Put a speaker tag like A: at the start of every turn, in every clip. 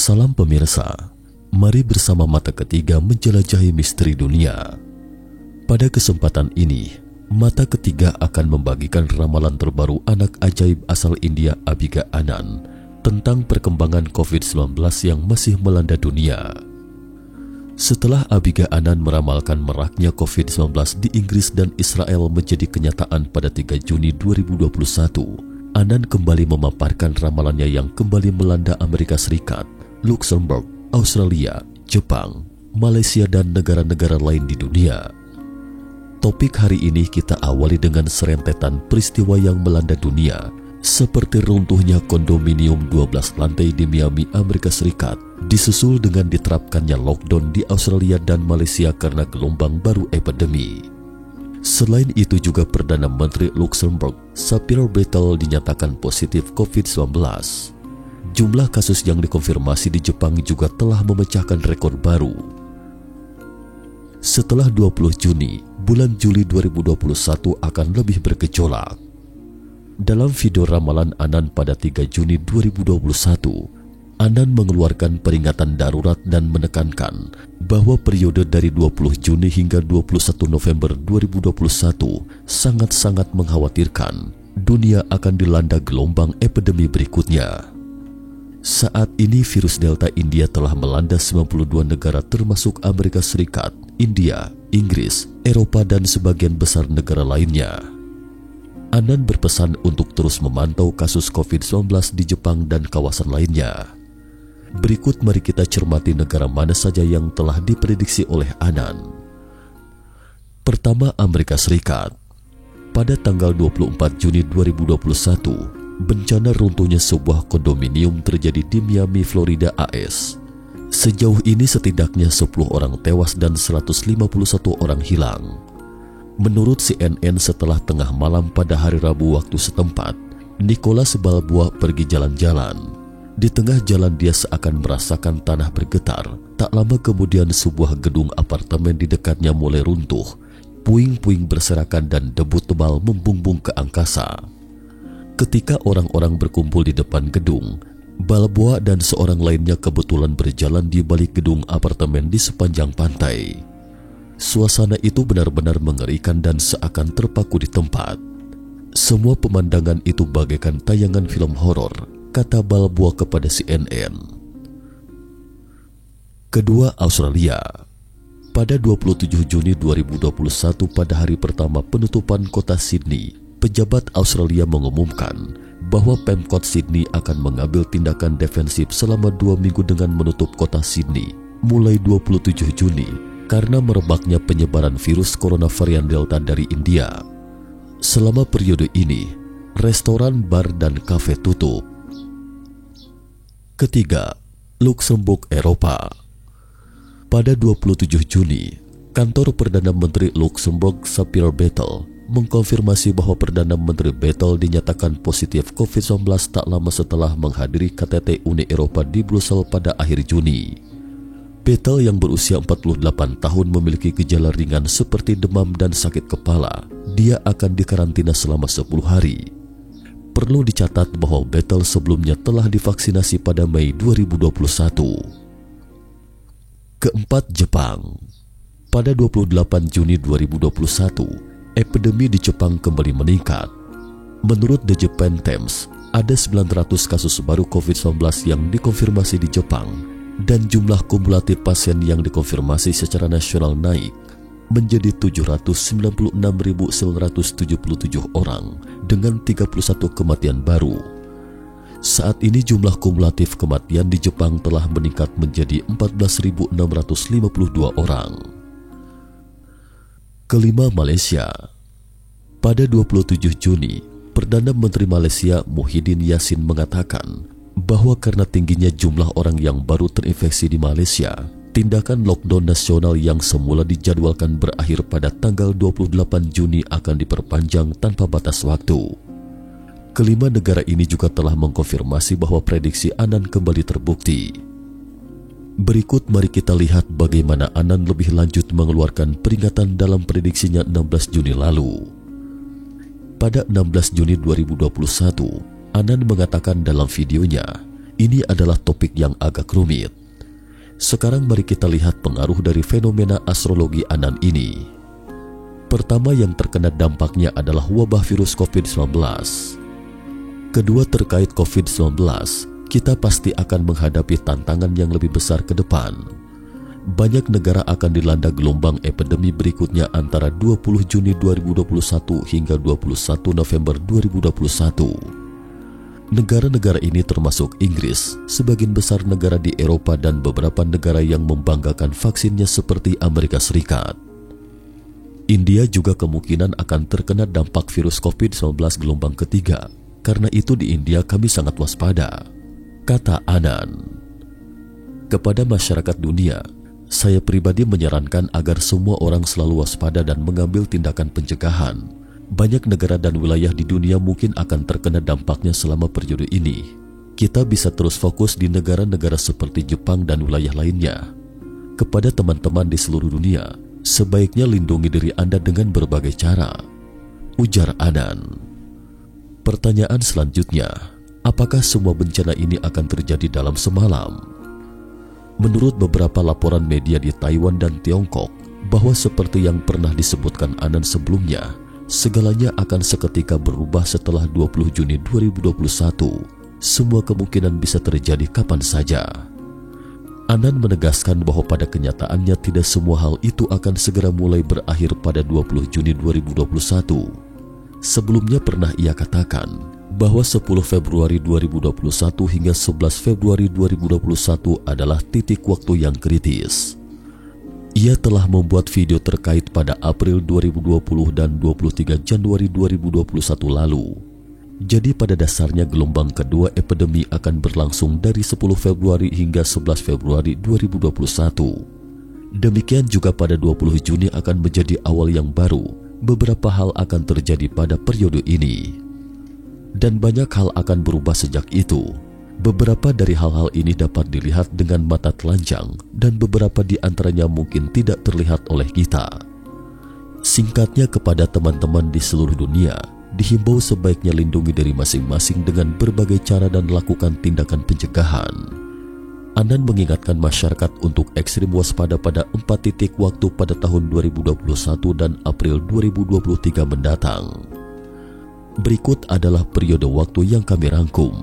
A: Salam pemirsa, mari bersama mata ketiga menjelajahi misteri dunia. Pada kesempatan ini, mata ketiga akan membagikan ramalan terbaru anak ajaib asal India Abhiga Anand tentang perkembangan COVID-19 yang masih melanda dunia. Setelah Abhiga Anand meramalkan meraknya COVID-19 di Inggris dan Israel menjadi kenyataan pada 3 Juni 2021, Anand kembali memaparkan ramalannya yang kembali melanda Amerika Serikat, Luxembourg, Australia, Jepang, Malaysia, dan negara-negara lain di dunia. Topik hari ini kita awali dengan serentetan peristiwa yang melanda dunia, seperti runtuhnya kondominium 12 lantai di Miami, Amerika Serikat, disusul dengan diterapkannya lockdown di Australia dan Malaysia karena gelombang baru epidemi. Selain itu juga Perdana Menteri Luxembourg, Sapir Bettel, dinyatakan positif COVID-19. Jumlah kasus yang dikonfirmasi di Jepang juga telah memecahkan rekor baru. Setelah 20 Juni, bulan Juli 2021 akan lebih bergejolak. Dalam video ramalan Anand pada 3 Juni 2021, Anand mengeluarkan peringatan darurat dan menekankan bahwa periode dari 20 Juni hingga 21 November 2021 sangat-sangat mengkhawatirkan. Dunia akan dilanda gelombang epidemi berikutnya. Saat ini virus Delta India telah melanda 92 negara termasuk Amerika Serikat, India, Inggris, Eropa, dan sebagian besar negara lainnya. Anand berpesan untuk terus memantau kasus COVID-19 di Jepang dan kawasan lainnya. Berikut mari kita cermati negara mana saja yang telah diprediksi oleh Anand. Pertama, Amerika Serikat. Pada tanggal 24 Juni 2021, bencana runtuhnya sebuah kondominium terjadi di Miami, Florida, AS. Sejauh ini setidaknya 10 orang tewas dan 151 orang hilang. Menurut CNN, setelah tengah malam pada hari Rabu waktu setempat, Nicholas Balboa pergi jalan-jalan. Di tengah jalan dia seakan merasakan tanah bergetar. Tak lama kemudian sebuah gedung apartemen di dekatnya mulai runtuh. Puing-puing berserakan dan debu tebal membumbung ke angkasa. Ketika orang-orang berkumpul di depan gedung, Balboa dan seorang lainnya kebetulan berjalan di balik gedung apartemen di sepanjang pantai. Suasana itu benar-benar mengerikan dan seakan terpaku di tempat. Semua pemandangan itu bagaikan tayangan film horor, kata Balboa kepada CNN. Kedua, Australia. Pada 27 Juni 2021 pada hari pertama penutupan kota Sydney, pejabat Australia mengumumkan bahwa Pemkot Sydney akan mengambil tindakan defensif selama 2 minggu dengan menutup kota Sydney mulai 27 Juni karena merebaknya penyebaran virus corona varian Delta dari India. Selama periode ini, restoran, bar, dan kafe tutup. Ketiga, Luxembourg, Eropa. Pada 27 Juni, kantor Perdana Menteri Luxembourg, Sapir Bettel, mengkonfirmasi bahwa Perdana Menteri Bettel dinyatakan positif COVID-19 tak lama setelah menghadiri KTT Uni Eropa di Brussel pada akhir Juni. Bettel yang berusia 48 tahun memiliki gejala ringan seperti demam dan sakit kepala. Dia akan dikarantina selama 10 hari. Perlu dicatat bahwa Bettel sebelumnya telah divaksinasi pada Mei 2021. Keempat, Jepang. Pada 28 Juni 2021, epidemi di Jepang kembali meningkat. Menurut The Japan Times, ada 900 kasus baru COVID-19 yang dikonfirmasi di Jepang dan jumlah kumulatif pasien yang dikonfirmasi secara nasional naik menjadi 796.977 orang dengan 31 kematian baru. Saat ini jumlah kumulatif kematian di Jepang telah meningkat menjadi 14.652 orang. Kelima, Malaysia. Pada 27 Juni, Perdana Menteri Malaysia Muhyiddin Yassin mengatakan bahwa karena tingginya jumlah orang yang baru terinfeksi di Malaysia, tindakan lockdown nasional yang semula dijadwalkan berakhir pada tanggal 28 Juni akan diperpanjang tanpa batas waktu. Kelima negara ini juga telah mengkonfirmasi bahwa prediksi Anand kembali terbukti. Berikut mari kita lihat bagaimana Anand lebih lanjut mengeluarkan peringatan dalam prediksinya 16 Juni lalu. Pada 16 Juni 2021, Anand mengatakan dalam videonya, ini adalah topik yang agak rumit. Sekarang mari kita lihat pengaruh dari fenomena astrologi Anan ini. Pertama yang terkena dampaknya adalah wabah virus COVID-19. Kedua, terkait COVID-19, kita pasti akan menghadapi tantangan yang lebih besar ke depan. Banyak negara akan dilanda gelombang epidemi berikutnya antara 20 Juni 2021 hingga 21 November 2021. Negara-negara ini termasuk Inggris, sebagian besar negara di Eropa dan beberapa negara yang membanggakan vaksinnya seperti Amerika Serikat. India juga kemungkinan akan terkena dampak virus COVID-19 gelombang ketiga. Karena itu di India kami sangat waspada, kata Anan. Kepada masyarakat dunia, saya pribadi menyarankan agar semua orang selalu waspada dan mengambil tindakan pencegahan. Banyak negara dan wilayah di dunia mungkin akan terkena dampaknya selama periode ini. Kita bisa terus fokus di negara-negara seperti Jepang dan wilayah lainnya. Kepada teman-teman di seluruh dunia, sebaiknya lindungi diri Anda dengan berbagai cara, ujar Anan. Pertanyaan selanjutnya, apakah semua bencana ini akan terjadi dalam semalam? Menurut beberapa laporan media di Taiwan dan Tiongkok, bahwa seperti yang pernah disebutkan Anan sebelumnya, segalanya akan seketika berubah setelah 20 Juni 2021. Semua kemungkinan bisa terjadi kapan saja. Anan menegaskan bahwa pada kenyataannya tidak semua hal itu akan segera mulai berakhir pada 20 Juni 2021. Sebelumnya pernah ia katakan bahwa 10 Februari 2021 hingga 11 Februari 2021 adalah titik waktu yang kritis. Ia telah membuat video terkait pada April 2020 dan 23 Januari 2021 lalu. Jadi pada dasarnya gelombang kedua epidemi akan berlangsung dari 10 Februari hingga 11 Februari 2021. Demikian juga pada 20 Juni akan menjadi awal yang baru. Beberapa hal akan terjadi pada periode ini. Dan banyak hal akan berubah sejak itu. Beberapa dari hal-hal ini dapat dilihat dengan mata telanjang dan beberapa di antaranya mungkin tidak terlihat oleh kita. Singkatnya, kepada teman-teman di seluruh dunia, dihimbau sebaiknya lindungi diri masing-masing dengan berbagai cara dan lakukan tindakan pencegahan. Anan mengingatkan masyarakat untuk ekstrim waspada pada 4 titik waktu pada tahun 2021 dan April 2023 mendatang. Berikut adalah periode waktu yang kami rangkum.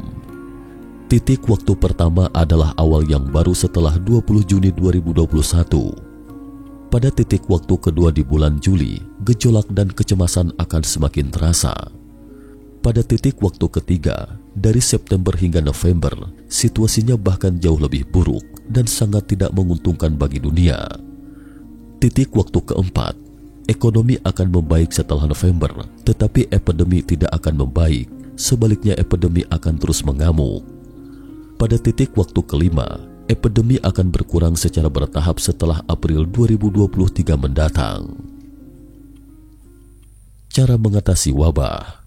A: Titik waktu pertama adalah awal yang baru setelah 20 Juni 2021. Pada titik waktu kedua di bulan Juli, gejolak dan kecemasan akan semakin terasa. Pada titik waktu ketiga, dari September hingga November, situasinya bahkan jauh lebih buruk dan sangat tidak menguntungkan bagi dunia. Titik waktu keempat, ekonomi akan membaik setelah November, tetapi epidemi tidak akan membaik, sebaliknya epidemi akan terus mengamuk. Pada titik waktu kelima, epidemi akan berkurang secara bertahap setelah April 2023 mendatang. Cara mengatasi wabah.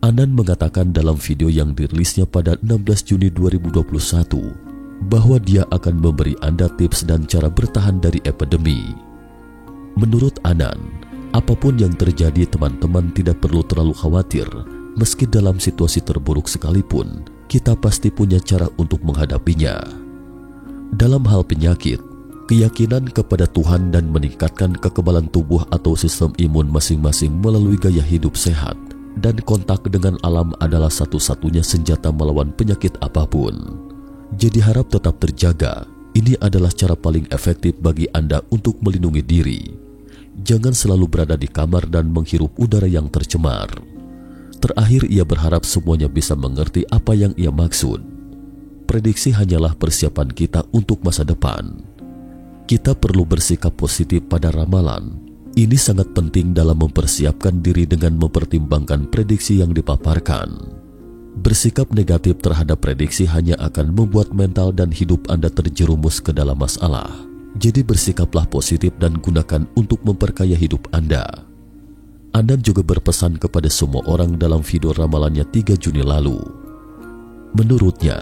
A: Anan mengatakan dalam video yang dirilisnya pada 16 Juni 2021 bahwa dia akan memberi Anda tips dan cara bertahan dari epidemi. Menurut Anan, apapun yang terjadi, teman-teman tidak perlu terlalu khawatir. Meski dalam situasi terburuk sekalipun, kita pasti punya cara untuk menghadapinya. Dalam hal penyakit, keyakinan kepada Tuhan dan meningkatkan kekebalan tubuh atau sistem imun masing-masing melalui gaya hidup sehat dan kontak dengan alam adalah satu-satunya senjata melawan penyakit apapun. Jadi harap tetap terjaga. Ini adalah cara paling efektif bagi Anda untuk melindungi diri. Jangan selalu berada di kamar dan menghirup udara yang tercemar. Terakhir, ia berharap semuanya bisa mengerti apa yang ia maksud. Prediksi hanyalah persiapan kita untuk masa depan. Kita perlu bersikap positif pada ramalan. Ini sangat penting dalam mempersiapkan diri dengan mempertimbangkan prediksi yang dipaparkan. Bersikap negatif terhadap prediksi hanya akan membuat mental dan hidup Anda terjerumus ke dalam masalah. Jadi bersikaplah positif dan gunakan untuk memperkaya hidup Anda. Anan juga berpesan kepada semua orang dalam video ramalannya 3 Juni lalu. Menurutnya,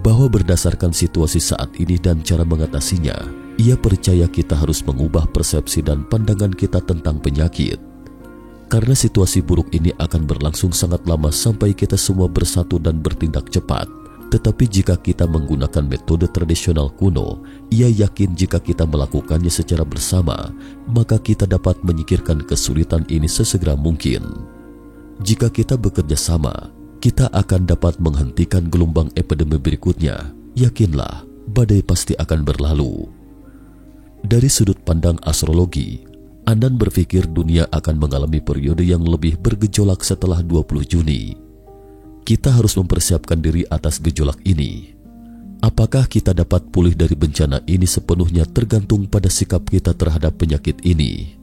A: bahwa berdasarkan situasi saat ini dan cara mengatasinya, ia percaya kita harus mengubah persepsi dan pandangan kita tentang penyakit. Karena situasi buruk ini akan berlangsung sangat lama sampai kita semua bersatu dan bertindak cepat Tetapi jika kita menggunakan metode tradisional kuno, ia yakin jika kita melakukannya secara bersama, maka kita dapat menyingkirkan kesulitan ini sesegera mungkin. Jika kita bekerja sama, kita akan dapat menghentikan gelombang epidemi berikutnya. Yakinlah, badai pasti akan berlalu. Dari sudut pandang astrologi, Andan berpikir dunia akan mengalami periode yang lebih bergejolak setelah 20 Juni. Kita harus mempersiapkan diri atas gejolak ini. Apakah kita dapat pulih dari bencana ini sepenuhnya tergantung pada sikap kita terhadap penyakit ini.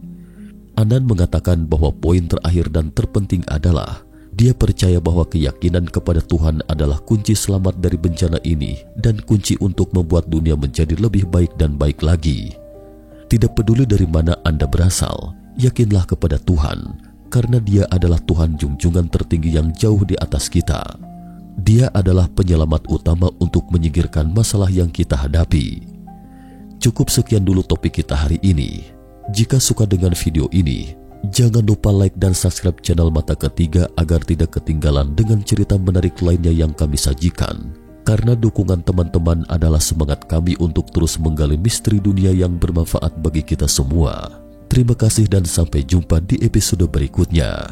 A: Andan mengatakan bahwa poin terakhir dan terpenting adalah dia percaya bahwa keyakinan kepada Tuhan adalah kunci selamat dari bencana ini dan kunci untuk membuat dunia menjadi lebih baik dan baik lagi. Tidak peduli dari mana Anda berasal, yakinlah kepada Tuhan, karena Dia adalah Tuhan junjungan tertinggi yang jauh di atas kita. Dia adalah penyelamat utama untuk menyingkirkan masalah yang kita hadapi. Cukup sekian dulu topik kita hari ini. Jika suka dengan video ini, jangan lupa like dan subscribe channel Mata Ketiga agar tidak ketinggalan dengan cerita menarik lainnya yang kami sajikan. Karena dukungan teman-teman adalah semangat kami untuk terus menggali misteri dunia yang bermanfaat bagi kita semua. Terima kasih dan sampai jumpa di episode berikutnya.